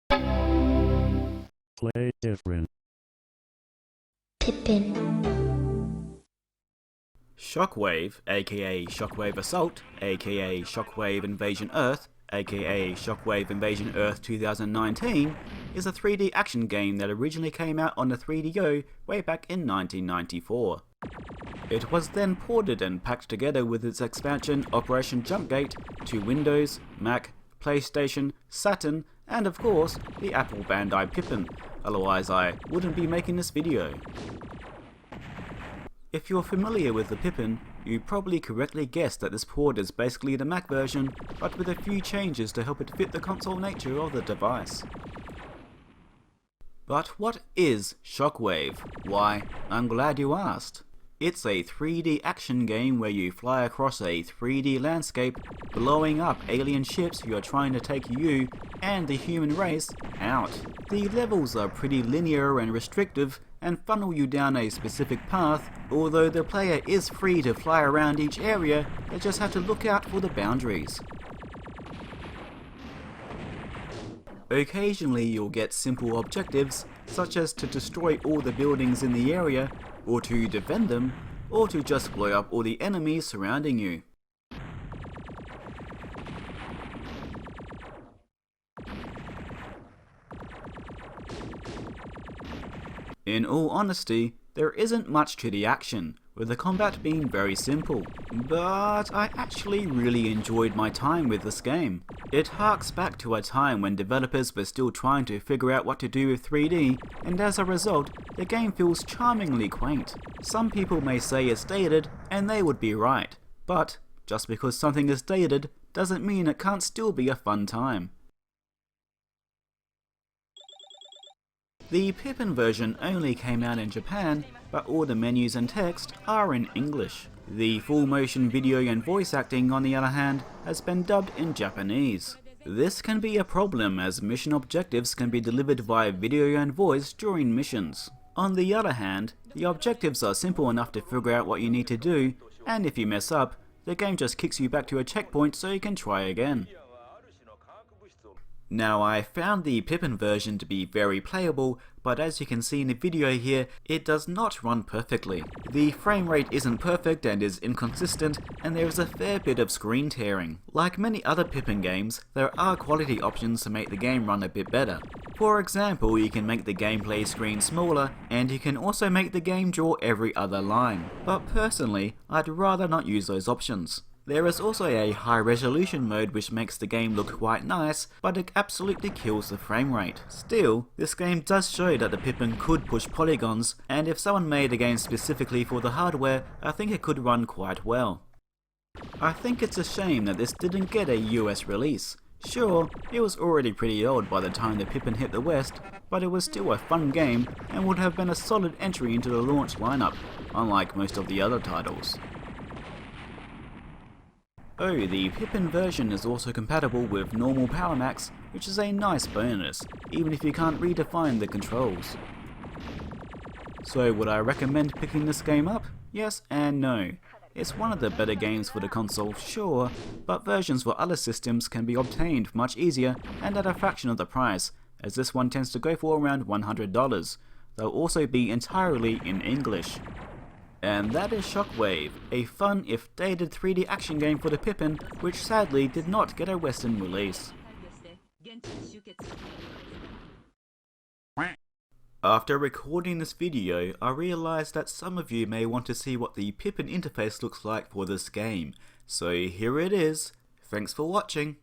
Play different. Pippin. Shockwave, aka Shockwave Assault, aka Shockwave Invasion Earth, aka Shockwave Invasion Earth 2019, is a 3D action game that originally came out on the 3DO way back in 1994. It was then ported and packed together with its expansion Operation Jumpgate to Windows, Mac, PlayStation, Saturn, and of course, the Apple Bandai Pippin, otherwise I wouldn't be making this video. If you're familiar with the Pippin, you probably correctly guessed that this port is basically the Mac version, but with a few changes to help it fit the console nature of the device. But what is Shockwave? Why, I'm glad you asked. It's a 3D action game where you fly across a 3D landscape, blowing up alien ships who are trying to take you and the human race out. The levels are pretty linear and restrictive and funnel you down a specific path, although the player is free to fly around each area, they just have to look out for the boundaries. Occasionally you'll get simple objectives, such as to destroy all the buildings in the area, or to defend them, or to just blow up all the enemies surrounding you. In all honesty, there isn't much to the action, with the combat being very simple, but I actually really enjoyed my time with this game. It harks back to a time when developers were still trying to figure out what to do with 3D, and as a result, the game feels charmingly quaint. Some people may say it's dated, and they would be right, but just because something is dated doesn't mean it can't still be a fun time. The Pippin version only came out in Japan, but all the menus and text are in English. The full motion video and voice acting, on the other hand, has been dubbed in Japanese. This can be a problem as mission objectives can be delivered via video and voice during missions. On the other hand, the objectives are simple enough to figure out what you need to do, and if you mess up, the game just kicks you back to a checkpoint so you can try again. Now, I found the Pippin version to be very playable, but as you can see in the video here, it does not run perfectly. The frame rate isn't perfect and is inconsistent, and there is a fair bit of screen tearing. Like many other Pippin games, there are quality options to make the game run a bit better. For example, you can make the gameplay screen smaller, and you can also make the game draw every other line. But personally, I'd rather not use those options. There is also a high resolution mode which makes the game look quite nice, but it absolutely kills the frame rate. Still, this game does show that the Pippin could push polygons, and if someone made a game specifically for the hardware, I think it could run quite well. I think it's a shame that this didn't get a US release. Sure, it was already pretty old by the time the Pippin hit the West, but it was still a fun game and would have been a solid entry into the launch lineup, unlike most of the other titles. Oh, the Pippin version is also compatible with normal Power Macs, which is a nice bonus, even if you can't redefine the controls. So would I recommend picking this game up? Yes and no. It's one of the better games for the console, sure, but versions for other systems can be obtained much easier and at a fraction of the price, as this one tends to go for around $100. They'll also be entirely in English. And that is Shockwave, a fun if dated 3D action game for the Pippin, which sadly did not get a Western release. After recording this video, I realised that some of you may want to see what the Pippin interface looks like for this game, so here it is. Thanks for watching.